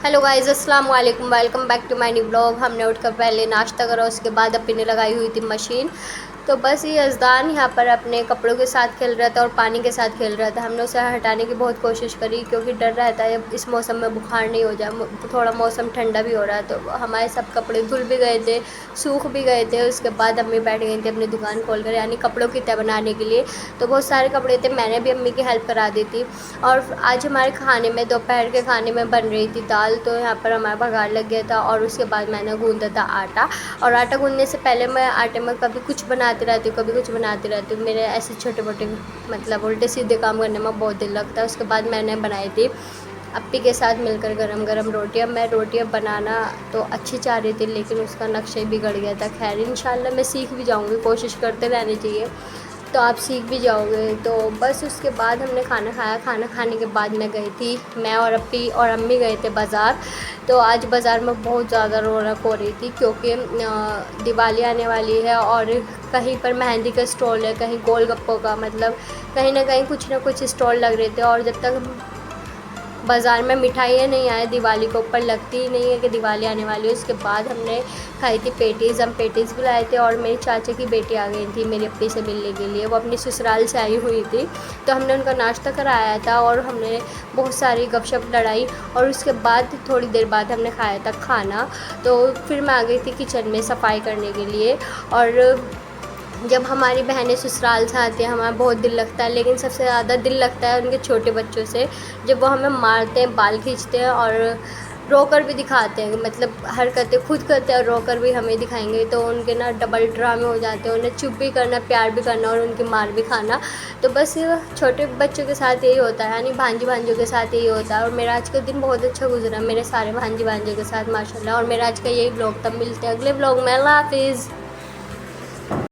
Hello guys, अस्सलाम वालेकुम। Welcome back to my new blog. हमने उठकर पहले नाश्ता करा, उसके बाद अपनी ने लगाई हुई थी मशीन। तो बस ये यज़दान यहाँ पर अपने कपड़ों के साथ खेल रहा था और पानी के साथ खेल रहा था। हमने उसे हटाने की बहुत कोशिश करी क्योंकि डर रहता है इस मौसम में बुखार नहीं हो जाए। थोड़ा मौसम ठंडा भी हो रहा है तो हमारे सब कपड़े धुल भी गए थे, सूख भी गए थे। उसके बाद अम्मी बैठ गई थी अपनी दुकान खोल कर, यानी कपड़ों की तह बनाने के लिए। तो बहुत सारे कपड़े थे, मैंने भी अम्मी की हेल्प करा दी थी। और आज हमारे खाने में, दोपहर के खाने में बन रही थी दाल। तो यहाँ पर हमारा बघार लग गया था और उसके बाद मैंने गूँधा था आटा। और आटा गूँधने से पहले मैं आटे में कभी कुछ बनाती रहती हूँ, कभी कुछ बनाती रहती हूँ। मेरे ऐसे छोटे मोटे मतलब उल्टे सीधे काम करने में बहुत दिल लगता है। उसके बाद मैंने बनाई थी अप्पी के साथ मिलकर गरम गरम रोटियाँ। मैं रोटियाँ बनाना तो अच्छी चाह रही थी लेकिन उसका नक्शा ही बिगड़ गया था। खैर इंशाल्लाह मैं सीख भी जाऊँगी, कोशिश करते रहनी चाहिए तो आप सीख भी जाओगे। तो बस उसके बाद हमने खाना खाया। खाना खाने के बाद मैं गई थी, मैं और अप्पी और अम्मी गए थे बाज़ार। तो आज बाज़ार में बहुत ज़्यादा रौनक हो रही थी क्योंकि दिवाली आने वाली है और कहीं पर मेहंदी का स्टॉल है, कहीं गोलगप्पों का, मतलब कहीं ना कुछ स्टॉल लग रहे थे। और जब तक बाज़ार में मिठाइयाँ नहीं आए, दिवाली के ऊपर लगती ही नहीं है कि दिवाली आने वाली है। उसके बाद हमने खाई थी पेटीज़। हम पेटीज़ भी लाए थे और मेरी चाचा की बेटी आ गई थी मेरी अप्पी से मिलने के लिए। वो अपनी ससुराल से आई हुई थी तो हमने उनका नाश्ता कराया था और हमने बहुत सारी गपशप लड़ाई। और उसके बाद थोड़ी देर बाद हमने खाया था खाना। तो फिर मैं आ गई थी किचन में सफाई करने के लिए। और जब हमारी बहनें ससुराल से आती हैं हमारा बहुत दिल लगता है, लेकिन सबसे ज़्यादा दिल लगता है उनके छोटे बच्चों से, जब वो हमें मारते हैं, बाल खींचते हैं और रोकर भी दिखाते हैं। मतलब हरकतें खुद करते हैं और रोकर भी हमें दिखाएंगे तो उनके ना डबल ड्रामे हो जाते हैं। उन्हें चुप भी करना, प्यार भी करना और उनकी मार भी खाना। तो बस छोटे बच्चों के साथ यही होता है, यानी भांजी भांजों के साथ यही होता है। और मेरा आज का दिन बहुत अच्छा गुजरा मेरे सारे भांजी भांजों के साथ माशाल्लाह। और मेरा आज का यही ब्लॉग, तब मिलते हैं अगले ब्लॉग में। अल्लाह हाफिज़।